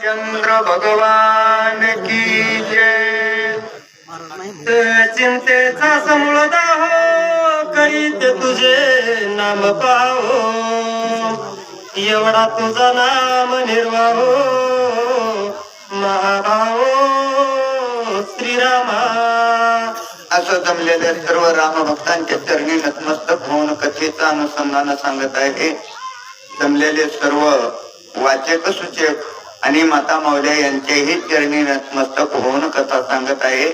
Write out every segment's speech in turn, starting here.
रामचंद्र भगवान की जय. चिंतेचा समूळ दाहो करीत तुझे नाम पाहो, एवढा तुझा नाम निर्वाहो महाभाहो श्रीरामा. असं जमलेल्या सर्व रामभक्तांच्या चरणी नतमस्तक होऊन कथेचं अनुसंधान सांगत आहे. जमलेले सर्व वाचक सूचक आणि माता माऊल्या यांच्याही चरणी नतमस्तक होऊन कथा सांगत आहे.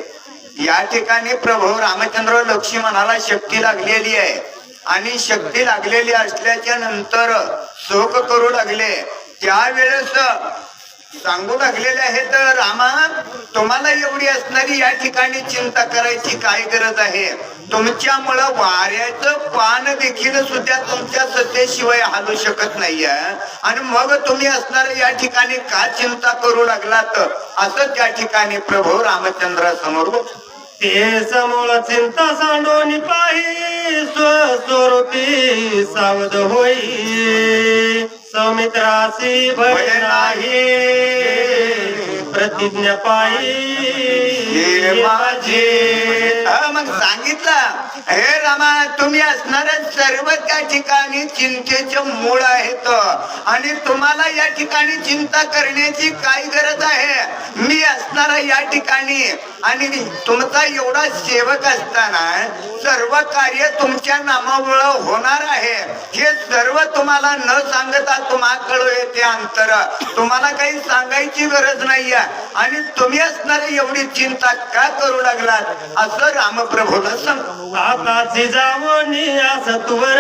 या ठिकाणी प्रभू रामचंद्र लक्ष्मणाला शक्ती लागलेली आहे आणि शक्ती लागलेली असल्याच्या नंतर शोक करू लागले. त्यावेळेस सांगू लागलेले आहेत, रामा तुम्हाला एवढी असणारी या ठिकाणी चिंता करायची काय गरज आहे. तुमच्यामुळं वाऱ्याचं पान देखील सुद्धा तुमच्या सत्तेशिवाय हालू शकत नाहीये आणि मग तुम्ही असणार या ठिकाणी का चिंता करू लागलात. असं त्या ठिकाणी प्रभू रामचंद्रासमोर ते समोर चिंता सांडून पाही स्वस्वरूपी सावध होई. सौमित्रासी भय नाही प्रतिज्ञा पायी माझी. मग सांगितलं, हे रामा तुम्ही असणार सर्व त्या ठिकाणी चिंतेचे मूळ आहेत आणि तुम्हाला या ठिकाणी चिंता करण्याची काय गरज आहे. मी असणारा या ठिकाणी आणि तुमचा एवढा सेवक असताना सर्व कार्य तुमच्या नामामुळं होणार आहे. हे सर्व तुम्हाला न सांगता तुम्हाकडे येते अंतर. तुम्हाला काही सांगायची गरज नाहीये आणि तुम्ही असणार एवढी चिंता का करू लागलात असं रामप्रभूला सांग. आताची जावणी असतवर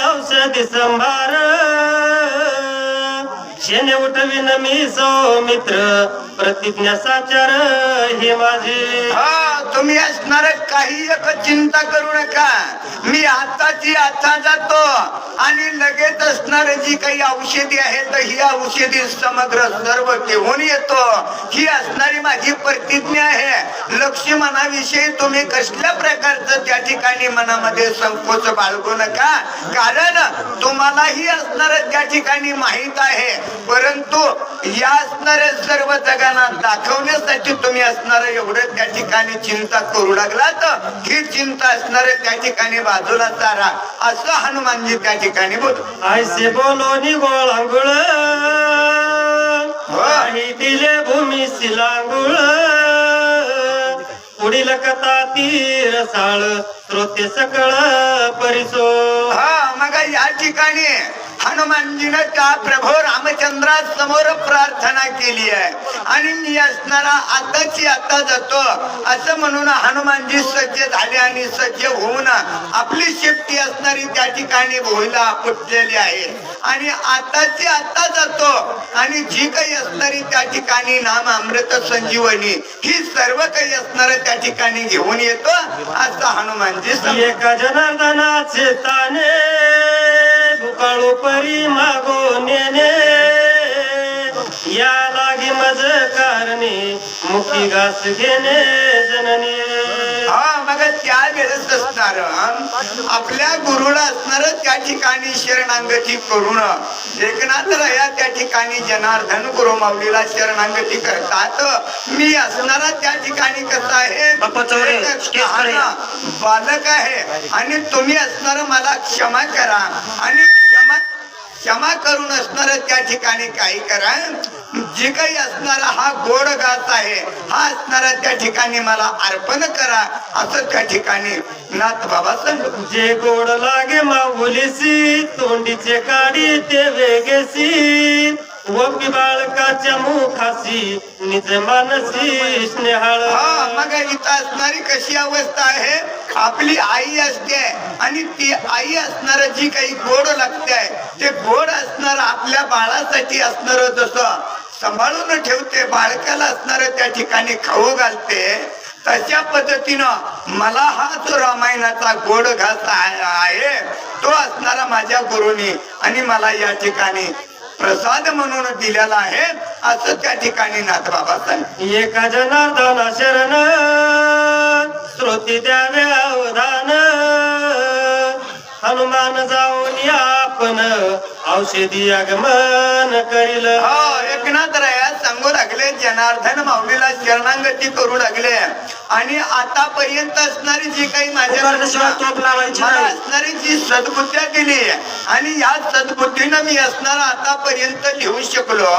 औषधी संभार, शेने उठविन मी सौमित्र प्रतिज्ञा साचार हे माझे. तुम्ही असणार काही एक चिंता करू नका. मी आताची आता जातो आणि लगेच असणार जी काही औषधी आहेत ही औषधी समग्र सर्व घेऊन येतो. ही असणारी माझी प्रतिज्ञा आहे. लक्ष्मणाविषयी तुम्ही कसल्या प्रकारचं त्या ठिकाणी मनामध्ये संकोच बाळगू नका, कारण तुम्हालाही असणार त्या ठिकाणी माहित आहे. परंतु या असणाऱ्या सर्व जगांना दाखवण्यासाठी तुम्ही असणार एवढं त्या ठिकाणी चिंता करू लागलात. ही चिंता असणार त्या ठिकाणी बाजूला सारा असं हनुमानजी त्या ठिकाणी बोल. ऐसे बोलोनी गोळांगुळ दिले भूमी शिलांगुळ, पुढील कथा तीर साळ श्रोते सकळ परिसो. मग या ठिकाणी हनुमानजीनं त्या प्रभू रामचंद्रा समोर प्रार्थना केली आहे आणि मी असणारा आताची आता जातो असं म्हणून हनुमानजी सज्ज झाले आणि सज्ज होऊन आपली शेपटी असणारी त्या ठिकाणी भोईला फुटलेली आहे आणि आताची आता जातो आणि जी काही असणारी त्या ठिकाणी नाम अमृत संजीवनी ही सर्व काही असणार त्या ठिकाणी घेऊन येतो असं हनुमानजी. एका जनार्दनाचे ताने भुकाळू परी मागो नेने, या लागी मज कारणे मुखी घास घेणे जननी. मग त्यावेळेस असणार आपल्या गुरुला असणार त्या ठिकाणी शरणांगती करून एकनाथ राया त्या ठिकाणी जनार्दन गुरु माऊलीला शरणांगती करतात. मी असणारा त्या ठिकाणी कसा आहे बालक आहे आणि तुम्ही असणार मला क्षमा करा आणि क्षमा करून असणार त्या ठिकाणी काही करा. जे काही असणारा हा गोड घास आहे हा असणारा त्या ठिकाणी मला अर्पण करा असं त्या ठिकाणी नाथ बाबा सांग. जे गोड लागे माऊलीसी तोंडीचे काढी ते वेगेसी, वपी बाळकाच्या मुखासी निज मानसी स्नेहाळ. मग इथं असणारी कशी अवस्था आहे, आपली आई असते आणि ती आई असणार जी काही गोड लागते ते गोड असणार आपल्या बाळासाठी असणार जसं सांभाळून ठेवते, बाळकाला असणार त्या ठिकाणी खाऊ घालते, तशा पद्धतीनं मला हा जो रामायणाचा गोड घास आहे तो असणारा माझ्या गुरुनी आणि मला या ठिकाणी प्रसाद म्हणून दिलेला आहे असं त्या ठिकाणी नाथबाबा सांग. एका जनार्दना शरण श्रोती द्यावे अवधान, हनुमान जाऊन या आपण औषधी आगमन करील. हो एकनाथ रायात सांगू लागले, जनार्दन माऊलीला शरणागती करू लागले आणि आतापर्यंत असणारी जी काही माझ्या तोप लावायची मला नाही. असणारी जी सद्बुद्ध्या दिली आणि या सद्बुद्धीनं मी असणार आतापर्यंत लिहू शकलो,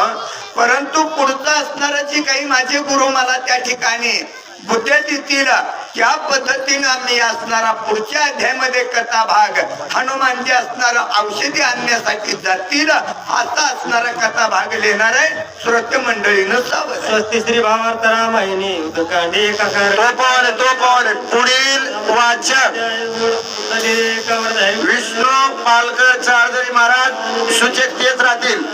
परंतु पुढचं असणारं जी काही माझे गुरु मला त्या ठिकाणी बुद्ध्या देतील त्या पद्धतीनं मी असणारा पुढच्या अध्यायामध्ये कथा भाग हनुमान जे असणार औषधी आणण्यासाठी जातील असा असणारा कथा भाग लिहिणार आहे. श्रोते मंडळीनं सावध. स्वस्ती श्री भावार्थ रामायणी उदकांडे तो पुढील वाचक विष्णू पालकर चारदरी महाराज सूचक तेच राहतील.